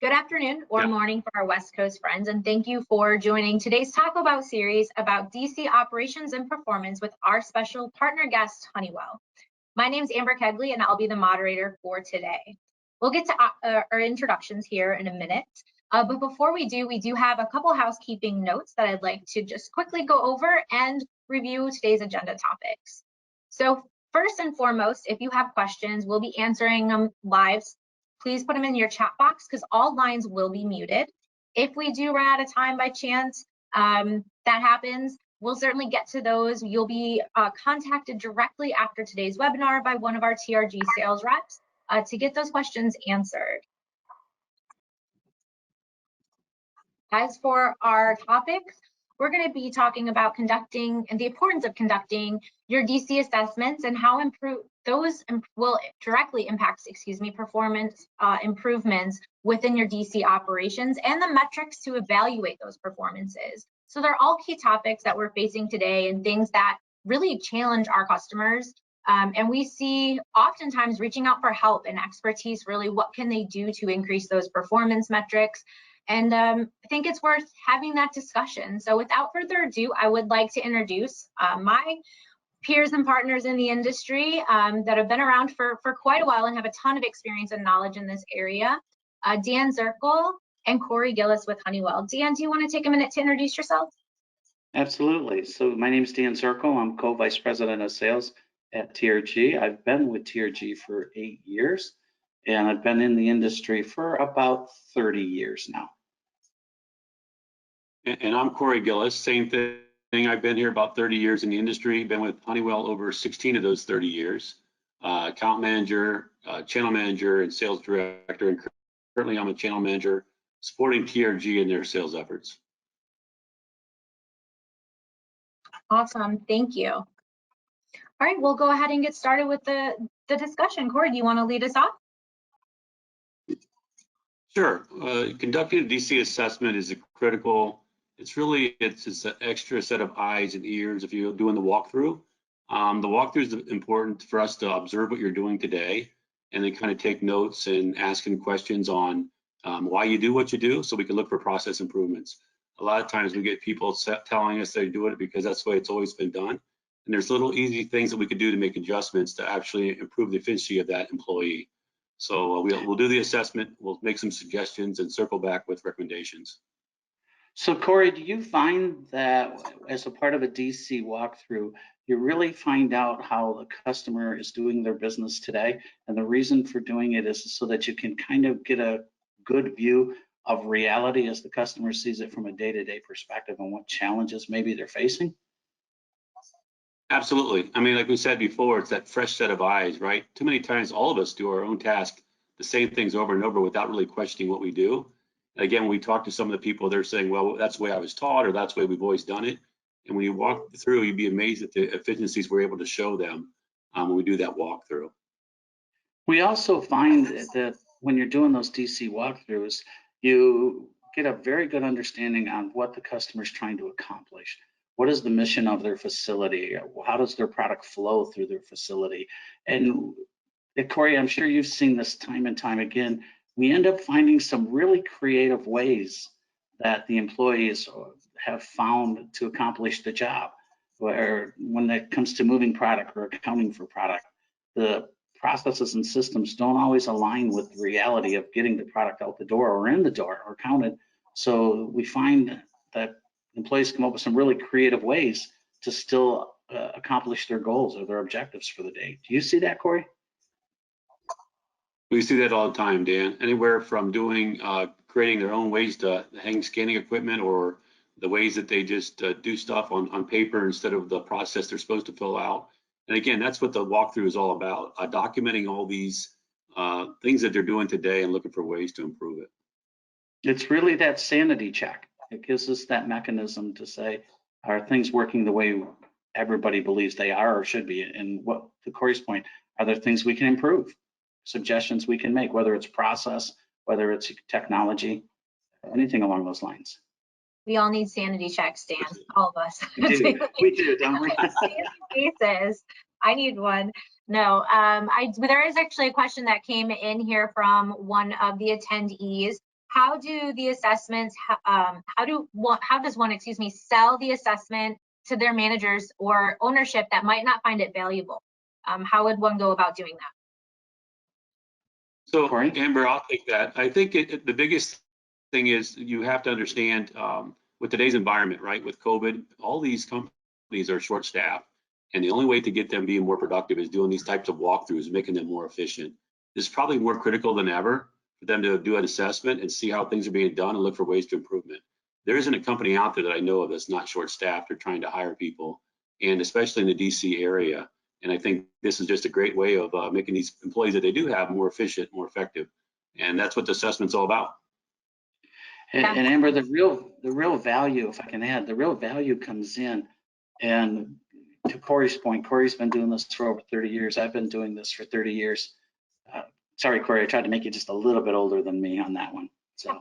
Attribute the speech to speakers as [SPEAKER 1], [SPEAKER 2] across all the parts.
[SPEAKER 1] Good afternoon or morning for our West Coast friends, and thank you for joining today's Talk About series about DC operations and performance with our special partner guest, Honeywell. My name is Amber Kegley, and I'll be the moderator for today. We'll get to our introductions here in a minute, but before we do have a couple housekeeping notes that I'd like to just quickly go over and review today's agenda topics. So first and foremost, if you have questions, we'll be answering them live. Please put them in your chat box because all lines will be muted. If we do run out of time by chance, that happens, we'll certainly get to those. You'll be contacted directly after today's webinar by one of our TRG sales reps to get those questions answered. As for our topics, we're going to be talking about conducting and the importance of conducting your DC assessments and how those will directly impact, performance improvements within your DC operations and the metrics to evaluate those performances. So they're all key topics that we're facing today and things that really challenge our customers. And we see oftentimes reaching out for help and expertise, really what can they do to increase those performance metrics. And I think it's worth having that discussion. So without further ado, I would like to introduce my peers and partners in the industry that have been around for quite a while and have a ton of experience and knowledge in this area, Dan Zirkle and Corey Gillis with Honeywell. Dan, do you want to take a minute to introduce yourself?
[SPEAKER 2] Absolutely. So my name is Dan Zirkle. I'm co-vice president of sales at TRG. I've been with TRG for 8 years, and I've been in the industry for about 30 years now.
[SPEAKER 3] And I'm Corey Gillis, same thing. I've been here about 30 years in the industry, been with Honeywell over 16 of those 30 years, account manager, channel manager, and sales director. And currently I'm a channel manager supporting TRG in their sales efforts.
[SPEAKER 1] Awesome, thank you. All right, we'll go ahead and get started with the discussion. Corey, do you want to lead us off?
[SPEAKER 3] Sure. Conducting a DC assessment is a critical. It's an extra set of eyes and ears if you're doing the walkthrough. The walkthrough is important for us to observe what you're doing today and then kind of take notes and asking questions on why you do what you do so we can look for process improvements. A lot of times we get people telling us they do it because that's the way it's always been done. And there's little easy things that we could do to make adjustments to actually improve the efficiency of that employee. So we'll do the assessment, we'll make some suggestions and circle back with recommendations.
[SPEAKER 2] So Corey, do you find that as a part of a DC walkthrough, you really find out how the customer is doing their business today? And the reason for doing it is so that you can kind of get a good view of reality as the customer sees it from a day-to-day perspective and what challenges maybe they're facing?
[SPEAKER 3] Absolutely. I mean, like we said before, it's that fresh set of eyes, right? Too many times all of us do our own task, the same things over and over without really questioning what we do. Again, when we talk to some of the people, they're saying, well, that's the way I was taught, or that's the way we've always done it. And when you walk through, you'd be amazed at the efficiencies we're able to show them when we do that walkthrough.
[SPEAKER 2] We also find that when you're doing those DC walkthroughs, you get a very good understanding on what the customer is trying to accomplish. What is the mission of their facility? How does their product flow through their facility? And Corey, I'm sure you've seen this time and time again. We end up finding some really creative ways that the employees have found to accomplish the job. Where when it comes to moving product or accounting for product, the processes and systems don't always align with the reality of getting the product out the door or in the door or counted. So we find that employees come up with some really creative ways to still accomplish their goals or their objectives for the day. Do you see that, Corey?
[SPEAKER 3] We see that all the time, Dan. Anywhere from doing, creating their own ways to hang scanning equipment, or the ways that they just do stuff on paper instead of the process they're supposed to fill out. And again, that's what the walkthrough is all about, documenting all these things that they're doing today and looking for ways to improve it. It's
[SPEAKER 2] really that sanity check. It gives us that mechanism to say, are things working the way everybody believes they are or should be? And what, to Corey's point, are there things we can improve? Suggestions we can make, whether it's process, whether it's technology, anything along those lines.
[SPEAKER 1] We all need sanity checks, Dan, all of us.
[SPEAKER 2] We do, don't we?
[SPEAKER 1] Cases. I need one. No, there is actually a question that came in here from one of the attendees. how do the assessments, how does one, excuse me, sell the assessment to their managers or ownership that might not find it valuable? How would one go about doing that?
[SPEAKER 3] So,
[SPEAKER 2] Corey?
[SPEAKER 3] Amber, I'll take that. I think the biggest thing is you have to understand with today's environment, right? With COVID, all these companies are short-staffed, and the only way to get them being more productive is doing these types of walkthroughs, making them more efficient. It's probably more critical than ever for them to do an assessment and see how things are being done and look for ways to improvement. There isn't a company out there that I know of that's not short-staffed or trying to hire people, and especially in the DC area. And I think this is just a great way of making these employees that they do have more efficient, more effective. And that's what the assessment's all about.
[SPEAKER 2] And Amber, the real value, if I can add, the real value comes in, and to Corey's point, Corey's been doing this for over 30 years. I've been doing this for 30 years. Sorry, Corey, I tried to make you just a little bit older than me on that one. So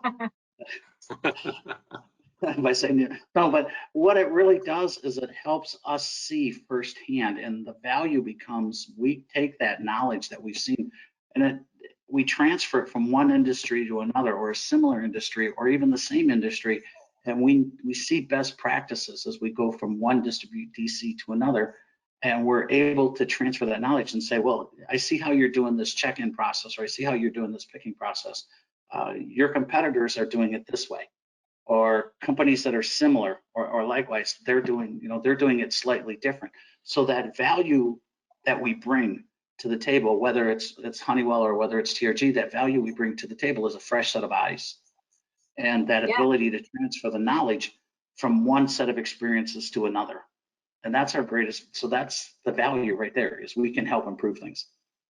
[SPEAKER 2] by saying no, but what it really does is it helps us see firsthand, and the value becomes we take that knowledge that we've seen and we transfer it from one industry to another, or a similar industry, or even the same industry, and we see best practices as we go from one distribute DC to another, and we're able to transfer that knowledge and say, well, I see how you're doing this check-in process, or I see how you're doing this picking process. Your competitors are doing it this way, or companies that are similar or likewise, they're doing it slightly different. So that value that we bring to the table, whether it's Honeywell or whether it's TRG, that value we bring to the table is a fresh set of eyes, and that ability to transfer the knowledge from one set of experiences to another. And that's our greatest, so that's the value right there, is we can help improve things.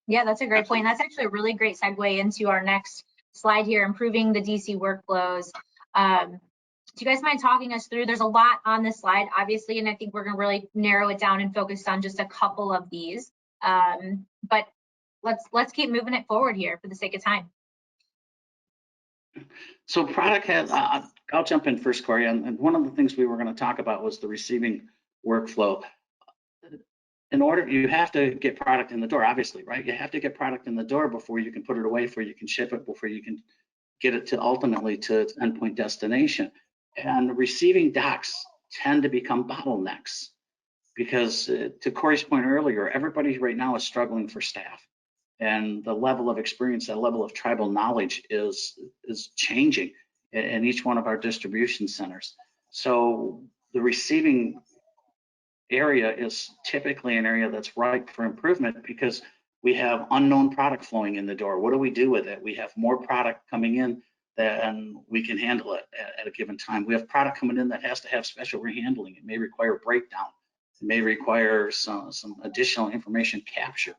[SPEAKER 1] Yeah, that's a great point. That's actually a really great segue into our next slide here, improving the DC workflows. Do you guys mind talking us through? There's a lot on this slide, obviously, and I think we're going to really narrow it down and focus on just a couple of these. But let's keep moving it forward here for the sake of time.
[SPEAKER 2] So product has, I'll jump in first, Corey, and one of the things we were going to talk about was the receiving workflow. In order, you have to get product in the door, obviously, right? You have to get product in the door before you can put it away, before you can ship it, before you can get it to ultimately to its endpoint destination. And receiving docks tend to become bottlenecks because to Corey's point earlier, everybody right now is struggling for staff, and the level of experience, that level of tribal knowledge is changing in each one of our distribution centers. So the receiving area is typically an area that's ripe for improvement because we have unknown product flowing in the door. What do we do with it? We have more product coming in than we can handle it at a given time. We have product coming in that has to have special rehandling. It may require breakdown. It may require some additional information capture.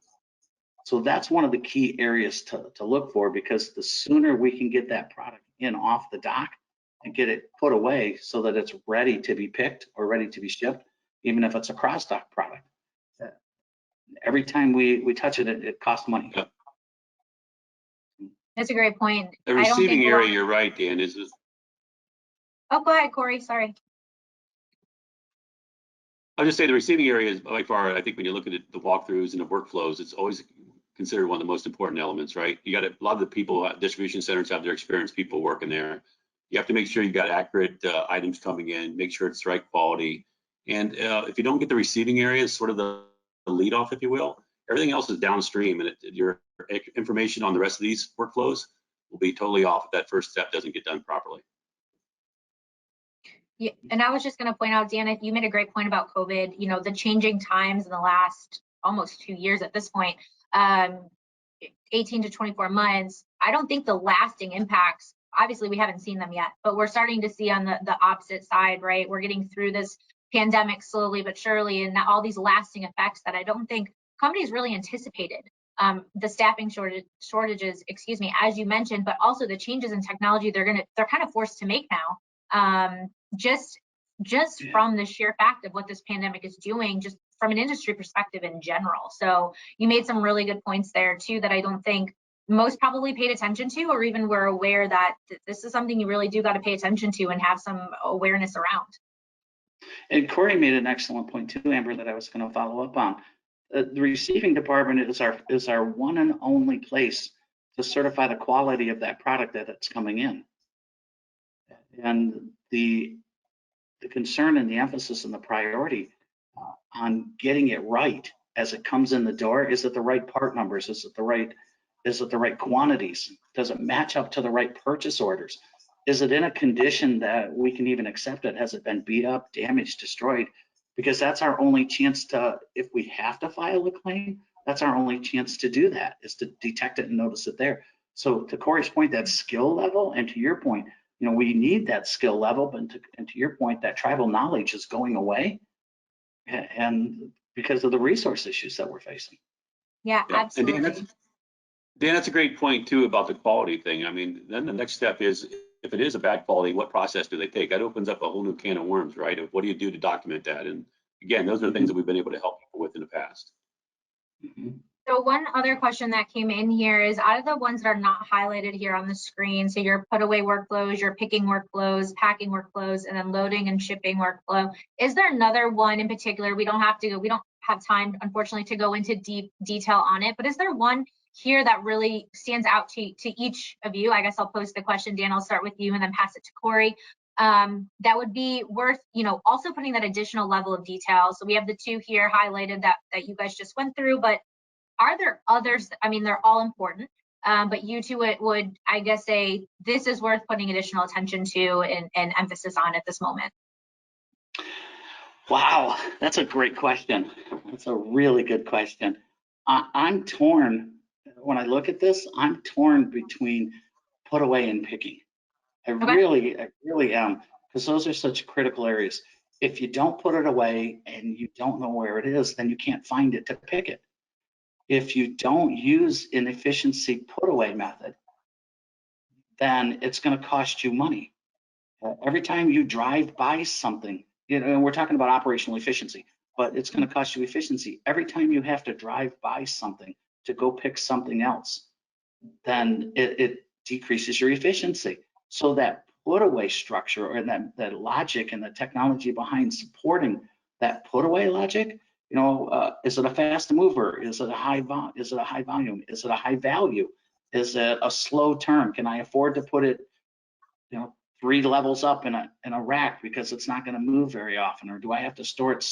[SPEAKER 2] So that's one of the key areas to look for, because the sooner we can get that product in off the dock and get it put away so that it's ready to be picked or ready to be shipped, even if it's a cross-dock product. Every time we touch it, it costs money.
[SPEAKER 3] Yep.
[SPEAKER 1] That's a great point.
[SPEAKER 3] The receiving area, you're right, Dan, is this.
[SPEAKER 1] Oh, go ahead, Corey, sorry.
[SPEAKER 3] I'll just say the receiving area is by far, I think when you look at the walkthroughs and the workflows, it's always considered one of the most important elements, right? You got a lot of the people at distribution centers have their experienced people working there. You have to make sure you got accurate items coming in, make sure it's the right quality. And if you don't get the receiving area, it's sort of the lead off, if you will. Everything else is downstream, and your information on the rest of these workflows will be totally off if that first step doesn't get done properly.
[SPEAKER 1] Yeah, and I was just going to point out, Dan, you made a great point about COVID, you know, the changing times in the last almost 2 years at this point, 18 to 24 months. I don't think the lasting impacts, obviously we haven't seen them yet, but we're starting to see on the opposite side, right? We're getting through this pandemic slowly but surely, and all these lasting effects that I don't think companies really anticipated. The staffing shortages, excuse me, as you mentioned, but also the changes in technology they're kind of forced to make now. Just from the sheer fact of what this pandemic is doing, just from an industry perspective in general. So you made some really good points there too that I don't think most probably paid attention to, or even were aware that this is something you really do got to pay attention to and have some awareness around.
[SPEAKER 2] And Corey made an excellent point too, Amber, that I was going to follow up on. The receiving department is our one and only place to certify the quality of that product that it's coming in. And the concern and the emphasis and the priority on getting it right as it comes in the door. Is it the right part numbers? Is it the right quantities? Does it match up to the right purchase orders? Is it in a condition that we can even accept it? Has it been beat up, damaged, destroyed? Because that's our only chance to, if we have to file a claim, that's our only chance to do that, is to detect it and notice it there. So to Corey's point, that skill level, and to your point, we need that skill level, but and to your point, that tribal knowledge is going away, and because of the resource issues that we're facing.
[SPEAKER 1] Yeah, absolutely.
[SPEAKER 3] And Dan, that's a great point too about the quality thing. I mean, then the next step is, if it is a bad quality, what process do they take? That opens up a whole new can of worms, right? Of what do you do to document that? And again, those are the things that we've been able to help people with in the past.
[SPEAKER 1] So one other question that came in here is, out of the ones that are not highlighted here on the screen, so your put away workflows, your picking workflows, packing workflows, and then loading and shipping workflow, is there another one in particular? We don't have time, unfortunately, to go into deep detail on it, but is there one here that really stands out to each of you? I guess I'll pose the question, Dan, I'll start with you and then pass it to Corey. That would be worth, also putting that additional level of detail. So we have the two here highlighted that you guys just went through, but are there others? I mean, they're all important, but you two would, I guess, say this is worth putting additional attention to and emphasis on at this moment.
[SPEAKER 2] Wow, that's a great question. That's a really good question. I'm torn. When I look at this, I'm torn between put away and picking. I really am, because those are such critical areas. If you don't put it away and you don't know where it is, then you can't find it to pick it. If you don't use an efficiency put away method, then it's going to cost you money. Every time you drive by something, and we're talking about operational efficiency, but it's going to cost you efficiency. Every time you have to drive by something to go pick something else, then it decreases your efficiency. So that put away structure, or that logic and the technology behind supporting that put away logic, is it a fast mover? Is it a high volume? Is it a high value? Is it a slow turn? Can I afford to put it, 3 levels up in a rack because it's not going to move very often? Or do I have to store it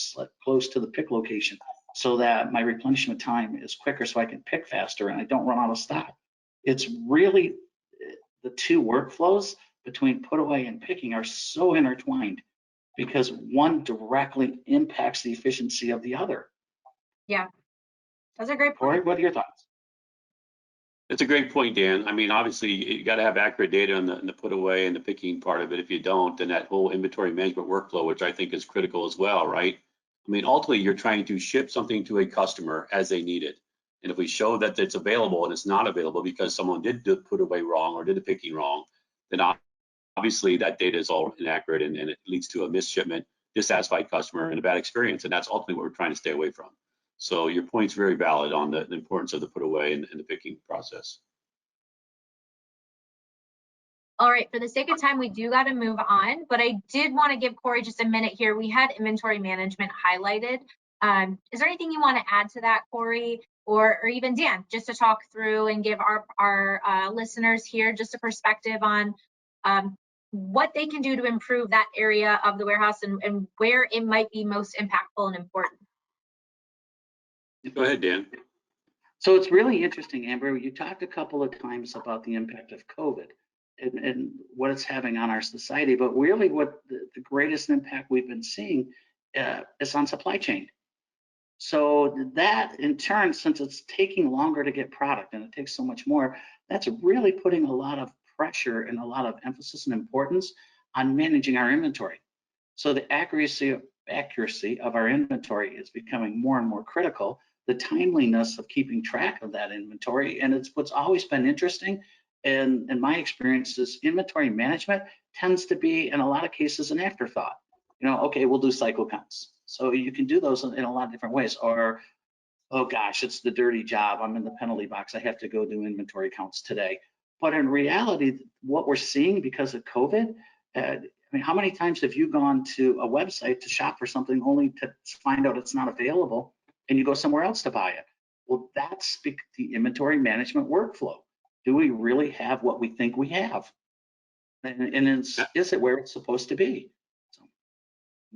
[SPEAKER 2] close to the pick location so that my replenishment time is quicker, so I can pick faster and I don't run out of stock? It's really, the two workflows between put away and picking are so intertwined, because one directly impacts the efficiency of the other.
[SPEAKER 1] Yeah, that's a great point.
[SPEAKER 2] Corey, what are your thoughts?
[SPEAKER 3] It's a great point, Dan. I mean, obviously, you got to have accurate data on the put away and the picking part of it. If you don't, then that whole inventory management workflow, which I think is critical as well, right? I mean, ultimately, you're trying to ship something to a customer as they need it. And if we show that it's available and it's not available because someone did the put away wrong or did the picking wrong, then obviously that data is all inaccurate, and it leads to a missed shipment, dissatisfied customer, and a bad experience. And that's ultimately what we're trying to stay away from. So your point's very valid on the importance of the put away and the picking process.
[SPEAKER 1] All right, for the sake of time, we do got to move on, but I did want to give Corey just a minute here. We had inventory management highlighted. Is there anything you want to add to that, Corey, or even Dan, just to talk through and give our listeners here just a perspective on what they can do to improve that area of the warehouse and where it might be most impactful and important?
[SPEAKER 3] Go ahead, Dan.
[SPEAKER 2] So it's really interesting, Amber. You talked a couple of times about the impact of COVID and what it's having on our society, but really what the greatest impact we've been seeing is on supply chain. So that in turn, since it's taking longer to get product and it takes so much more, that's really putting a lot of pressure and a lot of emphasis and importance on managing our inventory. So the accuracy of our inventory is becoming more and more critical. The timeliness of keeping track of that inventory, and it's what's always been interesting. And in my experience, is inventory management tends to be, in a lot of cases, an afterthought. Okay, we'll do cycle counts. So you can do those in a lot of different ways. Or, oh gosh, it's the dirty job. I'm in the penalty box. I have to go do inventory counts today. But in reality, what we're seeing because of COVID, I mean, how many times have you gone to a website to shop for something only to find out it's not available and you go somewhere else to buy it? Well, that's the inventory management workflow. Do we really have what we think we have? And is it where it's supposed to be? So,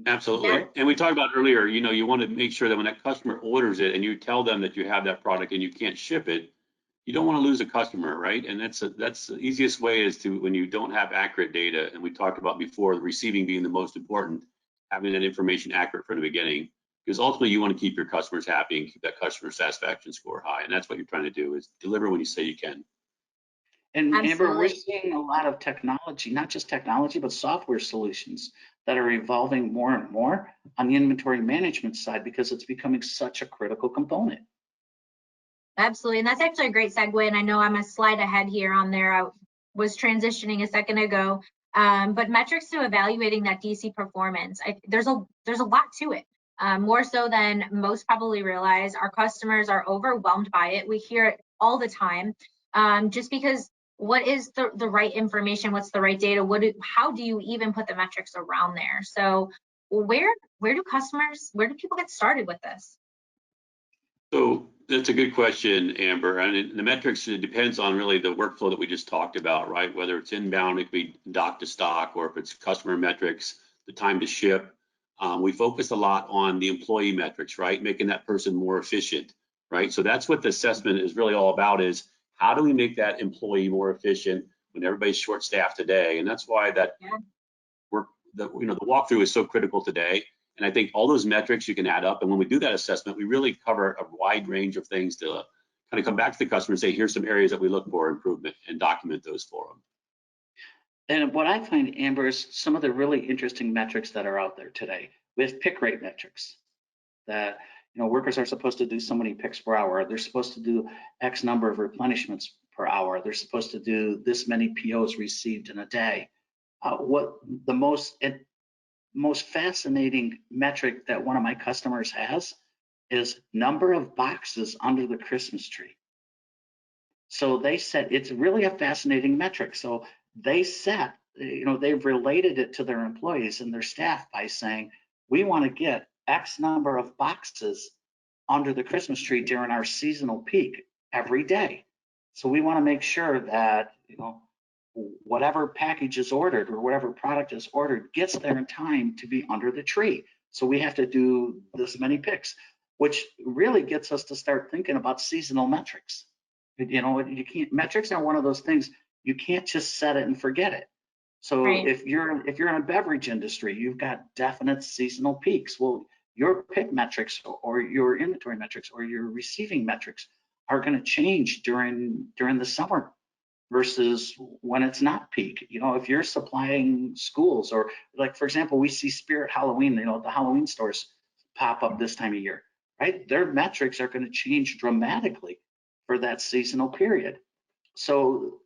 [SPEAKER 3] Absolutely.
[SPEAKER 1] Yeah.
[SPEAKER 3] And we talked about earlier, you want to make sure that when that customer orders it and you tell them that you have that product and you can't ship it, you don't want to lose a customer, right? And that's the easiest way is to, when you don't have accurate data, and we talked about before, the receiving being the most important, having that information accurate from the beginning, because ultimately you want to keep your customers happy and keep that customer satisfaction score high. And that's what you're trying to do, is deliver when you say you can.
[SPEAKER 2] and Amber, we're
[SPEAKER 1] Absolutely.
[SPEAKER 2] seeing a lot of technology, not just technology, but software solutions that are evolving more and more on the inventory management side because it's becoming such a critical component.
[SPEAKER 1] Absolutely. And that's actually a great segue. And I know I'm a slide ahead here on there. I was transitioning a second ago. But metrics to evaluating that DC performance, there's a lot to it. More so than most probably realize. Our customers are overwhelmed by it. We hear it all the time. Just because what is the right information? What's the right data? How do you even put the metrics around there? So where do people get started with this?
[SPEAKER 3] So that's a good question, Amber. And the metrics, it depends on really the workflow that we just talked about, right? Whether it's inbound, it could be dock to stock, or if it's customer metrics, the time to ship. We focus a lot on the employee metrics, right? Making that person more efficient, right? So that's what the assessment is really all about, is how do we make that employee more efficient when everybody's short-staffed today? And that's why that the walkthrough is so critical today. And I think all those metrics you can add up. And when we do that assessment, we really cover a wide range of things to kind of come back to the customer and say, here's some areas that we look for improvement, and document those for them.
[SPEAKER 2] And what I find, Amber, is some of the really interesting metrics that are out there today. We have pick rate metrics that, workers are supposed to do so many picks per hour. They're supposed to do X number of replenishments per hour. They're supposed to do this many POs received in a day. What the most fascinating metric that one of my customers has is number of boxes under the Christmas tree. So they said it's really a fascinating metric. So they set, they've related it to their employees and their staff by saying, we want to get X number of boxes under the Christmas tree during our seasonal peak every day. So we want to make sure that, whatever package is ordered or whatever product is ordered gets there in time to be under the tree. So we have to do this many picks, which really gets us to start thinking about seasonal metrics. You can't, metrics are one of those things, you can't just set it and forget it. So
[SPEAKER 1] Right.
[SPEAKER 2] if you're in a beverage industry, you've got definite seasonal peaks. Well, your pick metrics or your inventory metrics or your receiving metrics are going to change during the summer versus when it's not peak. If you're supplying schools, or like, for example, we see Spirit Halloween, the Halloween stores pop up this time of year, right? Their metrics are going to change dramatically for that seasonal period. So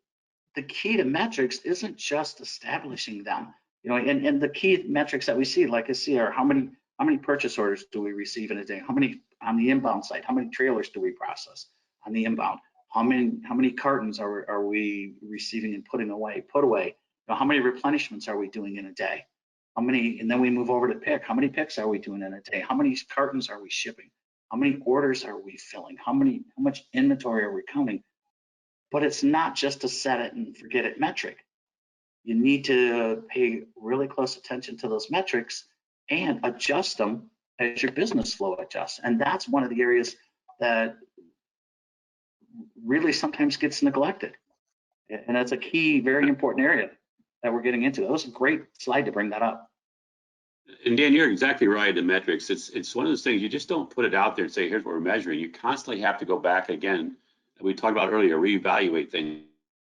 [SPEAKER 2] the key to metrics isn't just establishing them, and the key metrics that we see, like I see, are how many purchase orders do we receive in a day? How many on the inbound side? How many trailers do we process on the inbound? How many cartons are we receiving and putting away? Put away. How many replenishments are we doing in a day? How many? And then we move over to pick. How many picks are we doing in a day? How many cartons are we shipping? How many orders are we filling? How much inventory are we counting? But it's not just a set it and forget it metric. You need to pay really close attention to those metrics and adjust them as your business flow adjusts. And that's one of the areas that really sometimes gets neglected. And that's a key, very important area that we're getting into. That was a great slide to bring that up.
[SPEAKER 3] And Dan, you're exactly right. The metrics, it's one of those things, you just don't put it out there and say, here's what we're measuring. You constantly have to go back again. We talked about earlier, reevaluate things,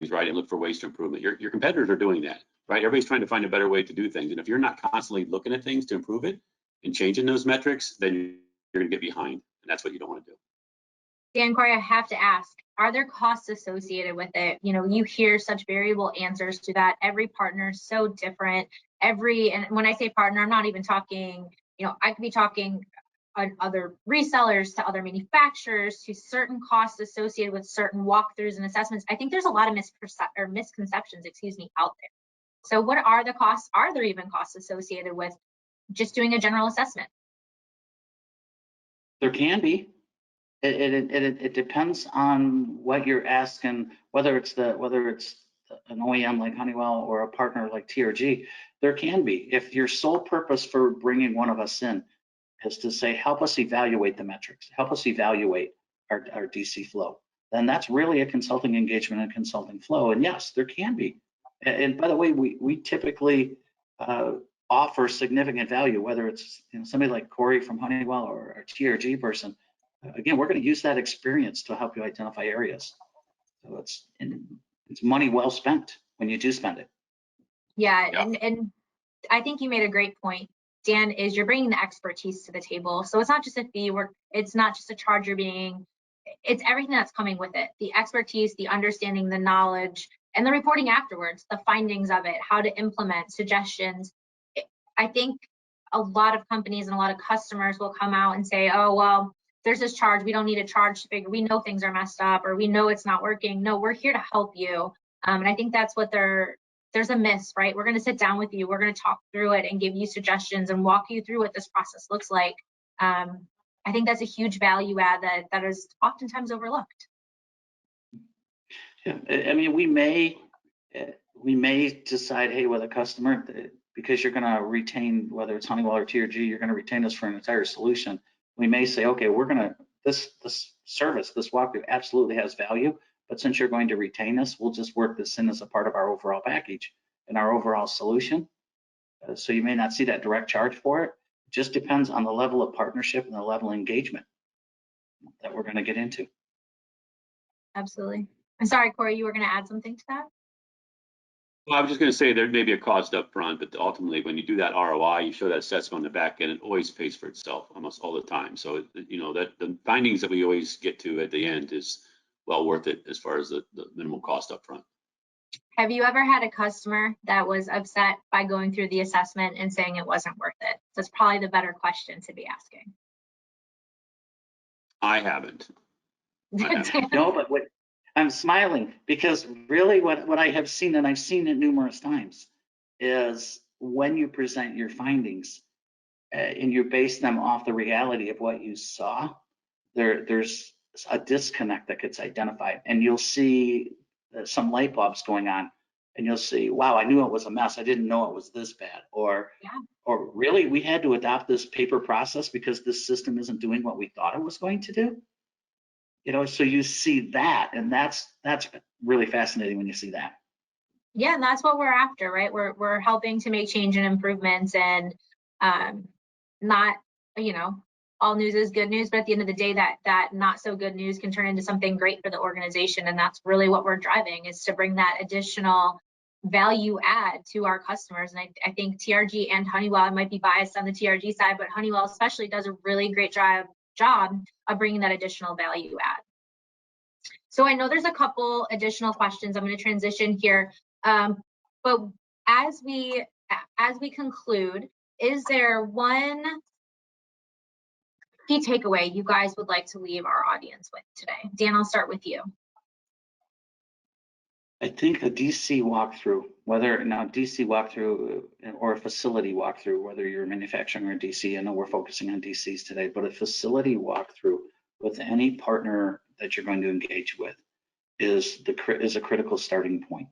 [SPEAKER 3] right, and look for ways to improvement. Your competitors are doing that, right? Everybody's trying to find a better way to do things. And if you're not constantly looking at things to improve it and changing those metrics, then you're going to get behind. And that's what you don't want to do.
[SPEAKER 1] Dan, Corey, I have to ask, are there costs associated with it? You hear such variable answers to that. Every partner is so different. And when I say partner, I'm not even talking, I could be talking other resellers to other manufacturers, to certain costs associated with certain walkthroughs and assessments. I think there's a lot of misconceptions, out there. So what are the costs? Are there even costs associated with just doing a general assessment?
[SPEAKER 2] There can be. It depends on what you're asking, whether it's an OEM like Honeywell or a partner like TRG, there can be. If your sole purpose for bringing one of us in is to say, help us evaluate the metrics, help us evaluate our DC flow, then that's really a consulting engagement and consulting flow. And yes, there can be. And by the way, we typically offer significant value, whether it's somebody like Corey from Honeywell or a TRG person. Again, we're going to use that experience to help you identify areas. So it's money well spent when you do spend it.
[SPEAKER 1] Yeah, and I think you made a great point, Dan, is you're bringing the expertise to the table. So it's not just a fee, it's not just a charge you're being, it's everything that's coming with it. The expertise, the understanding, the knowledge, and the reporting afterwards, the findings of it, how to implement suggestions. I think a lot of companies and a lot of customers will come out and say, oh, well, there's this charge, we don't need a charge to figure, we know things are messed up, or we know it's not working. No, we're here to help you. And I think that's what there's a miss, right? We're going to sit down with you, we're going to talk through it and give you suggestions and walk you through what this process looks like. I think that's a huge value add that is oftentimes overlooked.
[SPEAKER 2] Yeah, I mean, we may decide, hey, with a customer, because you're going to retain, whether it's Honeywell or TRG, you're going to retain us for an entire solution. We may say, okay, we're going to, this service, this walkthrough absolutely has value, but since you're going to retain us, we'll just work this in as a part of our overall package and our overall solution. So you may not see that direct charge for it. It just depends on the level of partnership and the level of engagement that we're going to get into.
[SPEAKER 1] Absolutely. I'm sorry, Corey, you were going to add something to that?
[SPEAKER 3] Well, I was just going to say there may be a cost up front, but ultimately when you do that ROI, you show that assessment on the back end, it always pays for itself almost all the time. So, that the findings that we always get to at the end is well worth it as far as the minimal cost up front.
[SPEAKER 1] Have you ever had a customer that was upset by going through the assessment and saying it wasn't worth it? That's probably the better question to be asking.
[SPEAKER 3] I haven't.
[SPEAKER 2] No, but I'm smiling because really what I have seen, and I've seen it numerous times, is when you present your findings and you base them off the reality of what you saw, there's a disconnect that gets identified, and you'll see some light bulbs going on, and you'll see, wow, I knew it was a mess. I didn't know it was this bad. Or really, we had to adopt this paper process because this system isn't doing what we thought it was going to do. So you see that, and that's really fascinating when you see that.
[SPEAKER 1] Yeah, and that's what we're after, right? We're helping to make change and improvements, and not, all news is good news, but at the end of the day, that not so good news can turn into something great for the organization, and that's really what we're driving, is to bring that additional value add to our customers. And I think TRG and Honeywell, I might be biased on the TRG side, but Honeywell especially does a really great job of bringing that additional value add. So I know there's a couple additional questions. I'm going to transition here, but as we conclude, is there one key takeaway you guys would like to leave our audience with today? Dan, I'll start with you.
[SPEAKER 2] I think a DC walkthrough, whether now DC walkthrough or a facility walkthrough, whether you're manufacturing or DC, I know we're focusing on DCs today, but a facility walkthrough with any partner that you're going to engage with is a critical starting point.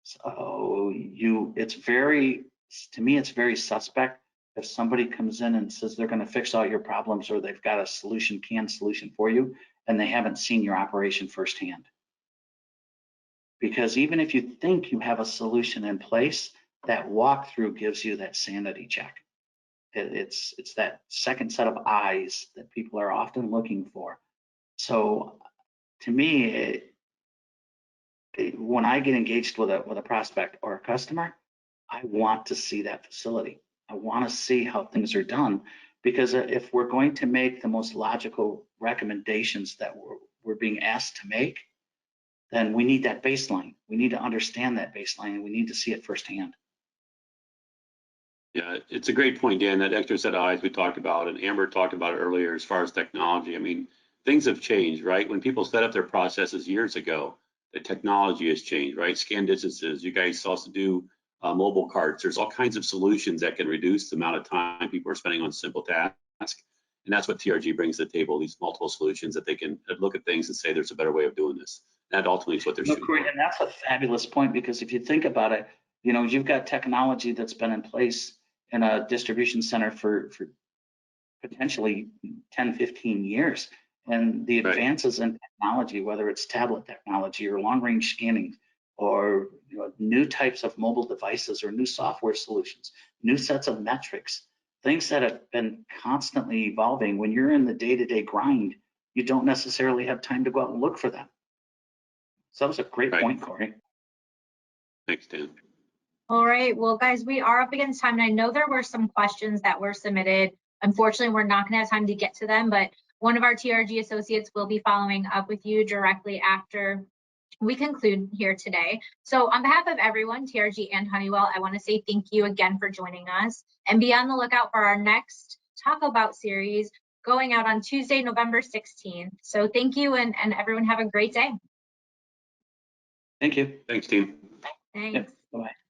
[SPEAKER 2] So to me, it's very suspect if somebody comes in and says they're going to fix all your problems, or they've got a solution for you, and they haven't seen your operation firsthand. Because even if you think you have a solution in place, that walkthrough gives you that sanity check. It's that second set of eyes that people are often looking for. So to me, when I get engaged with a prospect or a customer, I want to see that facility. I want to see how things are done, because if we're going to make the most logical recommendations that we're being asked to make, then we need that baseline. We need to understand that baseline, and we need to see it firsthand.
[SPEAKER 3] Yeah, it's a great point, Dan, that extra set of eyes we talked about, and Amber talked about it earlier as far as technology. I mean, things have changed, right? When people set up their processes years ago, the technology has changed, right? Scan distances, you guys also do mobile carts. There's all kinds of solutions that can reduce the amount of time people are spending on simple tasks. And that's what TRG brings to the table, these multiple solutions that they can look at things and say, there's a better way of doing this. That ultimately is what they're
[SPEAKER 2] No,
[SPEAKER 3] shooting
[SPEAKER 2] Corey,
[SPEAKER 3] for.
[SPEAKER 2] and that's a fabulous point, because if you think about it, you know, you've got technology that's been in place in a distribution center for potentially 10, 15 years. And the
[SPEAKER 3] Right.
[SPEAKER 2] advances in technology, whether it's tablet technology or long range scanning, or new types of mobile devices or new software solutions, new sets of metrics, things that have been constantly evolving. When you're in the day-to-day grind, you don't necessarily have time to go out and look for them. So that was a great
[SPEAKER 3] Right.
[SPEAKER 2] point, Corey.
[SPEAKER 3] Thanks, Dan.
[SPEAKER 1] All right, well, guys, we are up against time, and I know there were some questions that were submitted. Unfortunately, we're not going to have time to get to them, but one of our TRG associates will be following up with you directly after we conclude here today. So on behalf of everyone, TRG and Honeywell, I want to say thank you again for joining us, and be on the lookout for our next Talk About series going out on Tuesday, November 16th. So thank you, and everyone have a great day.
[SPEAKER 2] Thank you.
[SPEAKER 3] Thanks, team.
[SPEAKER 1] Thanks.
[SPEAKER 2] Yep. Bye-bye.